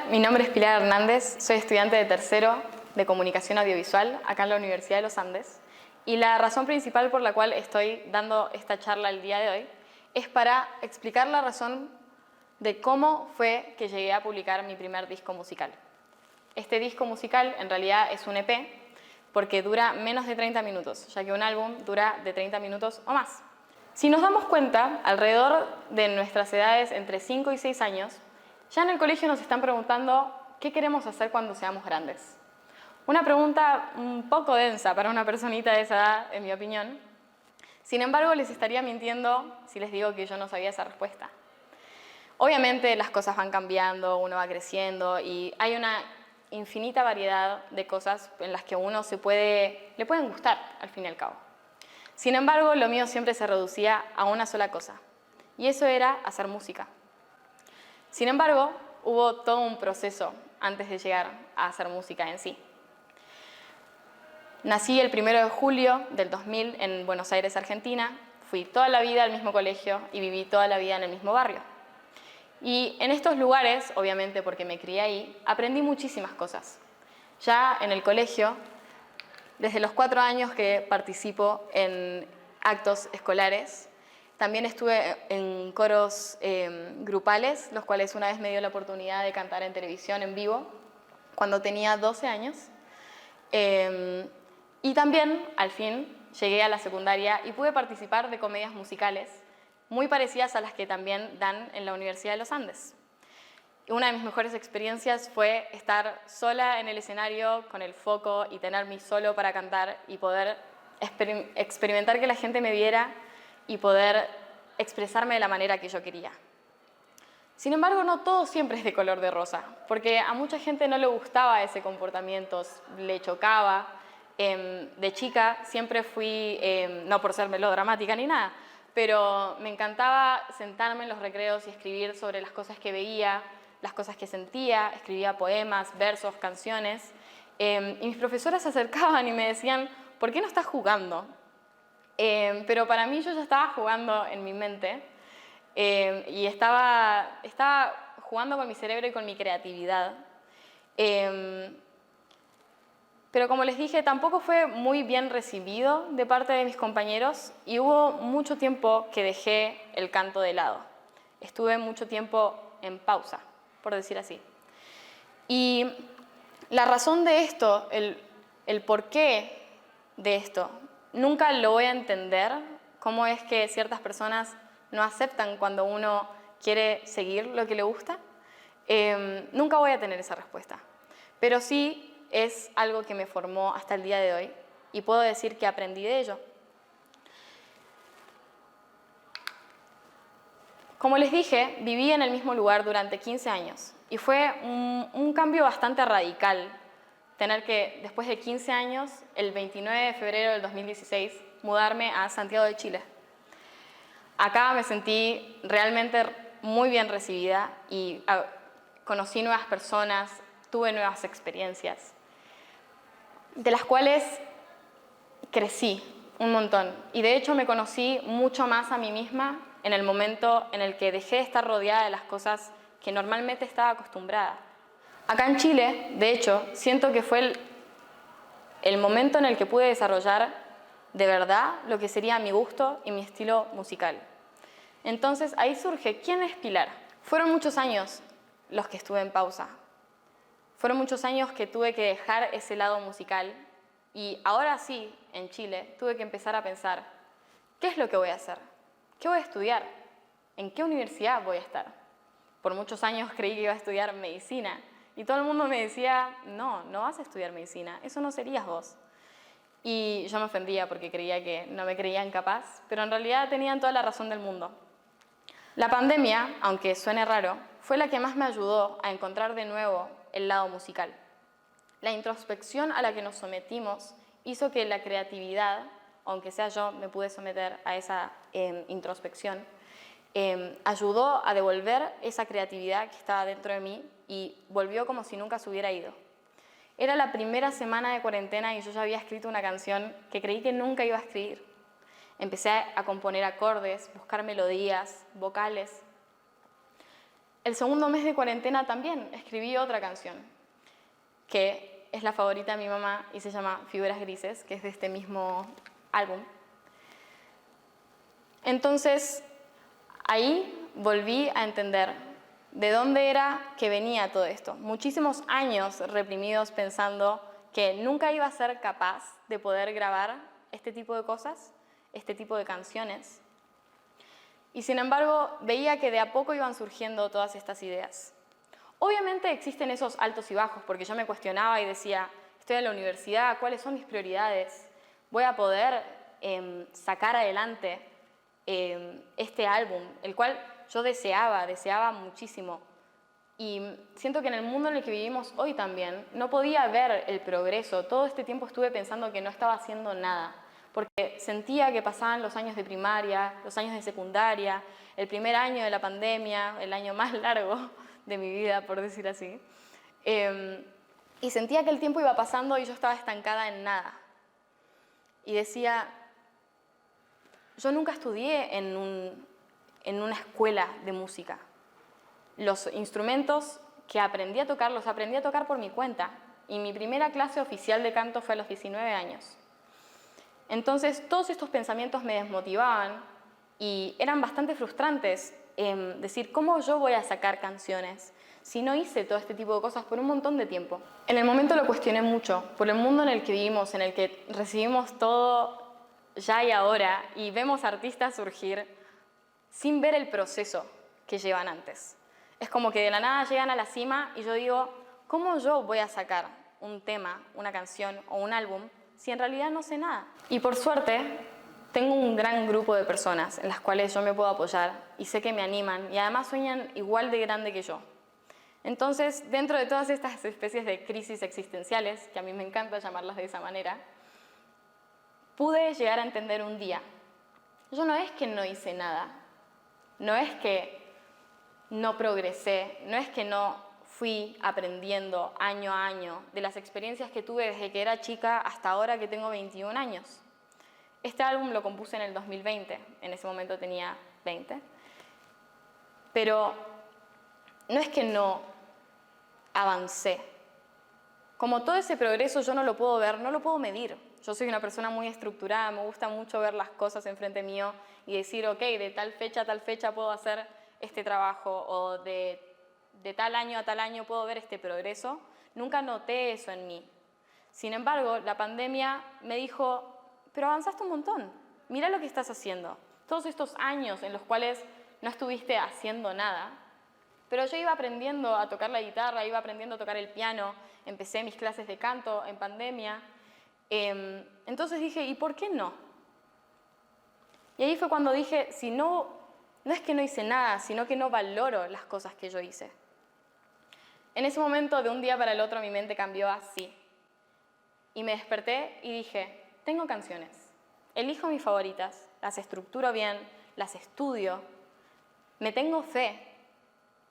mi nombre es Pilar Hernández, soy estudiante de tercero de Comunicación Audiovisual acá en la Universidad de los Andes y la razón principal por la cual estoy dando esta charla el día de hoy es para explicar la razón de cómo fue que llegué a publicar mi primer disco musical. Este disco musical en realidad es un EP porque dura menos de 30 minutos, ya que un álbum dura de 30 minutos o más. Si nos damos cuenta, alrededor de nuestras edades entre 5 y 6 años, ya en el colegio nos están preguntando qué queremos hacer cuando seamos grandes. Una pregunta un poco densa para una personita de esa edad, en mi opinión. Sin embargo, les estaría mintiendo si les digo que yo no sabía esa respuesta. Obviamente las cosas van cambiando, uno va creciendo y hay una infinita variedad de cosas en las que uno le pueden gustar al fin y al cabo. Sin embargo, lo mío siempre se reducía a una sola cosa, y eso era hacer música. Sin embargo, hubo todo un proceso antes de llegar a hacer música en sí. Nací el 1 de julio del 2000 en Buenos Aires, Argentina. Fui toda la vida al mismo colegio y viví toda la vida en el mismo barrio. Y en estos lugares, obviamente porque me crié ahí, aprendí muchísimas cosas. Ya en el colegio, desde los 4 años que participo en actos escolares, también estuve en coros grupales, los cuales una vez me dio la oportunidad de cantar en televisión en vivo, cuando tenía 12 años. Y también, al fin, llegué a la secundaria y pude participar de comedias musicales, muy parecidas a las que también dan en la Universidad de los Andes. Una de mis mejores experiencias fue estar sola en el escenario con el foco y tener mi solo para cantar y poder experimentar que la gente me viera y poder expresarme de la manera que yo quería. Sin embargo, no todo siempre es de color de rosa, porque a mucha gente no le gustaba ese comportamiento, le chocaba. De chica siempre fui, no por ser melodramática ni nada, pero me encantaba sentarme en los recreos y escribir sobre las cosas que veía, las cosas que sentía, escribía poemas, versos, canciones. Y mis profesoras se acercaban y me decían, ¿por qué no estás jugando? Pero para mí yo ya estaba jugando en mi mente y estaba jugando con mi cerebro y con mi creatividad. Pero como les dije, tampoco fue muy bien recibido de parte de mis compañeros y hubo mucho tiempo que dejé el canto de lado. Estuve mucho tiempo en pausa, por decir así. Y la razón de esto, el porqué de esto, nunca lo voy a entender, cómo es que ciertas personas no aceptan cuando uno quiere seguir lo que le gusta. Nunca voy a tener esa respuesta. Pero sí es algo que me formó hasta el día de hoy y puedo decir que aprendí de ello. Como les dije, viví en el mismo lugar durante 15 años y fue un cambio bastante radical tener que, después de 15 años, el 29 de febrero del 2016, mudarme a Santiago de Chile. Acá me sentí realmente muy bien recibida y conocí nuevas personas, tuve nuevas experiencias, de las cuales crecí un montón. Y de hecho me conocí mucho más a mí misma en el momento en el que dejé de estar rodeada de las cosas que normalmente estaba acostumbrada. Acá en Chile, de hecho, siento que fue el momento en el que pude desarrollar de verdad lo que sería mi gusto y mi estilo musical. Entonces ahí surge, ¿quién es Pilar? Fueron muchos años los que estuve en pausa. Fueron muchos años que tuve que dejar ese lado musical y ahora sí, en Chile, tuve que empezar a pensar, ¿qué es lo que voy a hacer? ¿Qué voy a estudiar? ¿En qué universidad voy a estar? Por muchos años creí que iba a estudiar medicina y todo el mundo me decía, no vas a estudiar medicina, eso no serías vos. Y yo me ofendía porque creía que no me creían capaz, pero en realidad tenían toda la razón del mundo. La pandemia, aunque suene raro, fue la que más me ayudó a encontrar de nuevo el lado musical. La introspección a la que nos sometimos hizo que la creatividad, aunque sea yo me pude someter a esa introspección, ayudó a devolver esa creatividad que estaba dentro de mí y volvió como si nunca se hubiera ido. Era la primera semana de cuarentena y yo ya había escrito una canción que creí que nunca iba a escribir. Empecé a componer acordes, buscar melodías, vocales. El segundo mes de cuarentena también escribí otra canción, que es la favorita de mi mamá y se llama Figuras Grises, que es de este mismo álbum. Entonces, ahí volví a entender de dónde era que venía todo esto. Muchísimos años reprimidos pensando que nunca iba a ser capaz de poder grabar este tipo de cosas, este tipo de canciones. Y sin embargo, veía que de a poco iban surgiendo todas estas ideas. Obviamente existen esos altos y bajos, porque yo me cuestionaba y decía, estoy en la universidad, ¿cuáles son mis prioridades? ¿Voy a poder sacar adelante este álbum, el cual yo deseaba muchísimo? Y siento que en el mundo en el que vivimos hoy también, no podía ver el progreso. Todo este tiempo estuve pensando que no estaba haciendo nada, porque sentía que pasaban los años de primaria, los años de secundaria, el primer año de la pandemia, el año más largo de mi vida, por decir así. Y sentía que el tiempo iba pasando y yo estaba estancada en nada. Y decía, yo nunca estudié en una escuela de música. Los instrumentos que aprendí a tocar, los aprendí a tocar por mi cuenta. Y mi primera clase oficial de canto fue a los 19 años. Entonces, todos estos pensamientos me desmotivaban y eran bastante frustrantes. Decir, ¿cómo yo voy a sacar canciones si no hice todo este tipo de cosas por un montón de tiempo? En el momento lo cuestioné mucho, por el mundo en el que vivimos, en el que recibimos todo ya y ahora y vemos artistas surgir sin ver el proceso que llevan antes. Es como que de la nada llegan a la cima y yo digo, ¿cómo yo voy a sacar un tema, una canción o un álbum si en realidad no sé nada? Y por suerte, tengo un gran grupo de personas en las cuales yo me puedo apoyar y sé que me animan y además sueñan igual de grande que yo. Entonces, dentro de todas estas especies de crisis existenciales, que a mí me encanta llamarlas de esa manera, pude llegar a entender un día. Yo no es que no hice nada, no es que no progresé, no es que no fui aprendiendo año a año de las experiencias que tuve desde que era chica hasta ahora que tengo 21 años. Este álbum lo compuse en el 2020, en ese momento tenía 20, pero no es que no avancé. Como todo ese progreso yo no lo puedo ver, no lo puedo medir. Yo soy una persona muy estructurada, me gusta mucho ver las cosas enfrente mío y decir, ok, de tal fecha a tal fecha puedo hacer este trabajo o de tal año a tal año puedo ver este progreso. Nunca noté eso en mí. Sin embargo, la pandemia me dijo, pero avanzaste un montón, mira lo que estás haciendo. Todos estos años en los cuales no estuviste haciendo nada, pero yo iba aprendiendo a tocar la guitarra, iba aprendiendo a tocar el piano, empecé mis clases de canto en pandemia. Entonces dije, ¿y por qué no? Y ahí fue cuando dije, si no es que no hice nada, sino que no valoro las cosas que yo hice. En ese momento, de un día para el otro, mi mente cambió así. Y me desperté y dije, tengo canciones, elijo mis favoritas, las estructuro bien, las estudio, me tengo fe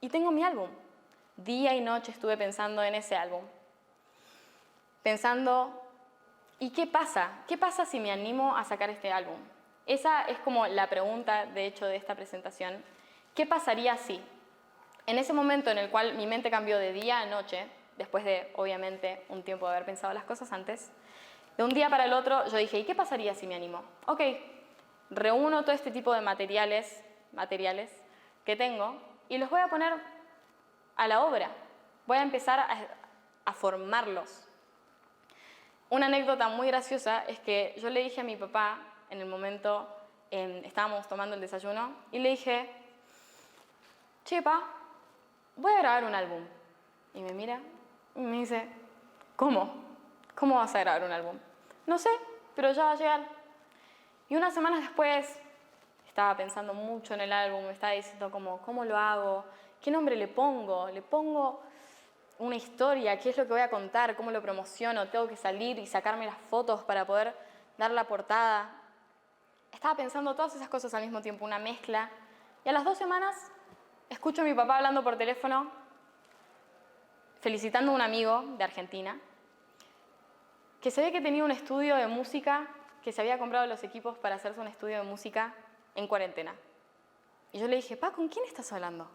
y tengo mi álbum. Día y noche estuve pensando en ese álbum. Pensando, ¿y qué pasa? ¿Qué pasa si me animo a sacar este álbum? Esa es como la pregunta, de hecho, de esta presentación. ¿Qué pasaría si? En ese momento en el cual mi mente cambió de día a noche, después de, obviamente, un tiempo de haber pensado las cosas antes, de un día para el otro yo dije, ¿y qué pasaría si me animo? Ok, reúno todo este tipo de materiales que tengo y los voy a poner a la obra. Voy a empezar a formarlos. Una anécdota muy graciosa es que yo le dije a mi papá, en el momento estábamos tomando el desayuno, y le dije, che, pa, voy a grabar un álbum. Y me mira y me dice, ¿cómo? ¿Cómo vas a grabar un álbum? No sé, pero ya va a llegar. Y unas semanas después estaba pensando mucho en el álbum, me estaba diciendo ¿cómo lo hago? ¿Qué nombre le pongo? ¿Le pongo una historia? ¿Qué es lo que voy a contar? ¿Cómo lo promociono? ¿Tengo que salir y sacarme las fotos para poder dar la portada? Estaba pensando todas esas cosas al mismo tiempo, una mezcla. Y a las 2 semanas escucho a mi papá hablando por teléfono, felicitando a un amigo de Argentina, que se ve que tenía un estudio de música, que se había comprado los equipos para hacerse un estudio de música en cuarentena. Y yo le dije, pa, ¿con quién estás hablando?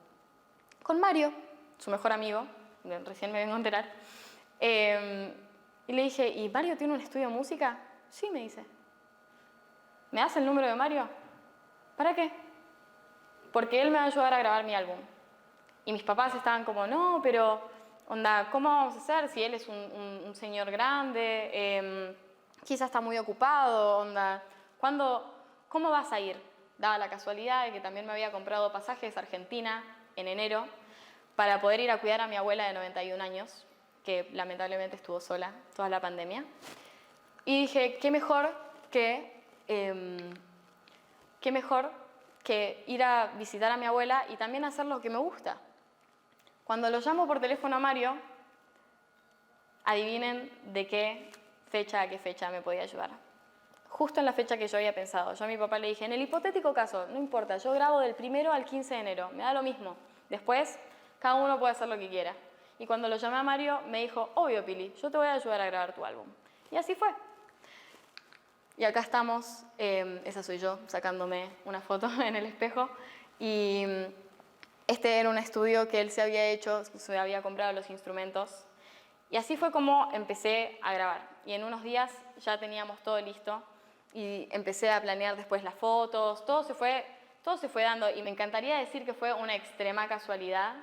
con Mario, su mejor amigo, recién me vengo a enterar. Y le dije, ¿y Mario tiene un estudio de música? Sí, me dice. ¿Me das el número de Mario? ¿Para qué? Porque él me va a ayudar a grabar mi álbum. Y mis papás estaban como, no, pero, onda, ¿cómo vamos a hacer si él es un señor grande? Quizás está muy ocupado, onda. ¿Cómo vas a ir? Daba la casualidad de que también me había comprado pasajes a Argentina en enero para poder ir a cuidar a mi abuela de 91 años, que lamentablemente estuvo sola toda la pandemia. Y dije, qué mejor que ir a visitar a mi abuela y también hacer lo que me gusta. Cuando lo llamo por teléfono a Mario, adivinen de qué fecha a qué fecha me podía ayudar. Justo en la fecha que yo había pensado. Yo a mi papá le dije, en el hipotético caso, no importa, yo grabo del 1 al 15 de enero, me da lo mismo. Después, cada uno puede hacer lo que quiera. Y cuando lo llamé a Mario, me dijo, obvio, Pili, yo te voy a ayudar a grabar tu álbum. Y así fue. Y acá estamos, esa soy yo, sacándome una foto en el espejo. Y este era un estudio que él se había hecho, se había comprado los instrumentos. Y así fue como empecé a grabar. Y en unos días ya teníamos todo listo. Y empecé a planear después las fotos, todo se fue dando. Y me encantaría decir que fue una extrema casualidad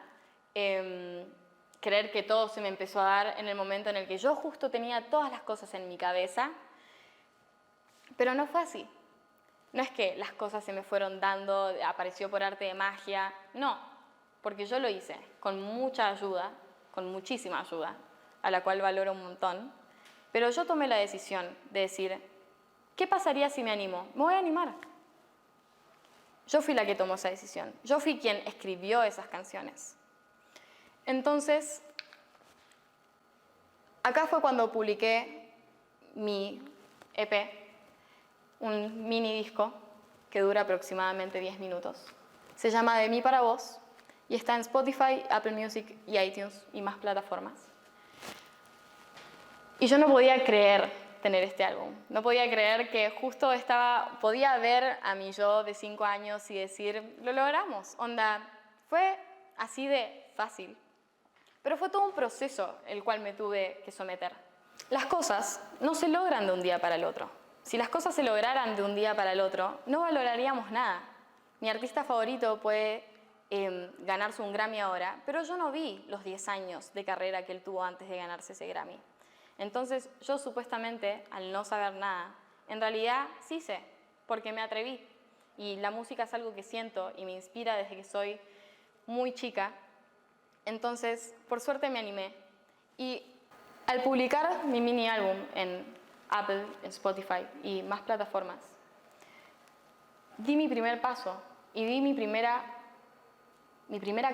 creer que todo se me empezó a dar en el momento en el que yo justo tenía todas las cosas en mi cabeza. Pero no fue así. No es que las cosas se me fueron dando, apareció por arte de magia. No, porque yo lo hice con mucha ayuda, con muchísima ayuda, a la cual valoro un montón. Pero yo tomé la decisión de decir, ¿qué pasaría si me animo? Me voy a animar. Yo fui la que tomó esa decisión. Yo fui quien escribió esas canciones. Entonces, acá fue cuando publiqué mi EP, un mini disco que dura aproximadamente 10 minutos. Se llama De mí para vos y está en Spotify, Apple Music y iTunes y más plataformas. Y yo no podía creer tener este álbum. No podía creer que justo podía ver a mi yo de 5 años y decir, lo logramos. Onda, fue así de fácil. Pero fue todo un proceso el cual me tuve que someter. Las cosas no se logran de un día para el otro. Si las cosas se lograran de un día para el otro, no valoraríamos nada. Mi artista favorito puede ganarse un Grammy ahora, pero yo no vi los 10 años de carrera que él tuvo antes de ganarse ese Grammy. Entonces, yo supuestamente, al no saber nada, en realidad sí sé, porque me atreví. Y la música es algo que siento y me inspira desde que soy muy chica. Entonces, por suerte me animé. Y al publicar mi mini álbum en Apple, en Spotify y más plataformas, di mi primer paso y di mi primera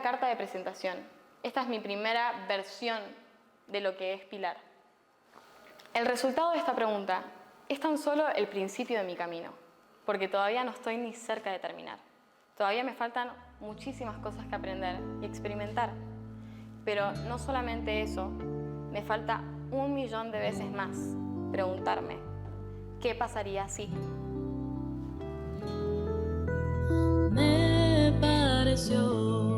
carta de presentación. Esta es mi primera versión de lo que es Pilar. El resultado de esta pregunta es tan solo el principio de mi camino, porque todavía no estoy ni cerca de terminar. Todavía me faltan muchísimas cosas que aprender y experimentar. Pero no solamente eso, me falta 1.000.000 de veces más preguntarme, ¿qué pasaría si? Me pareció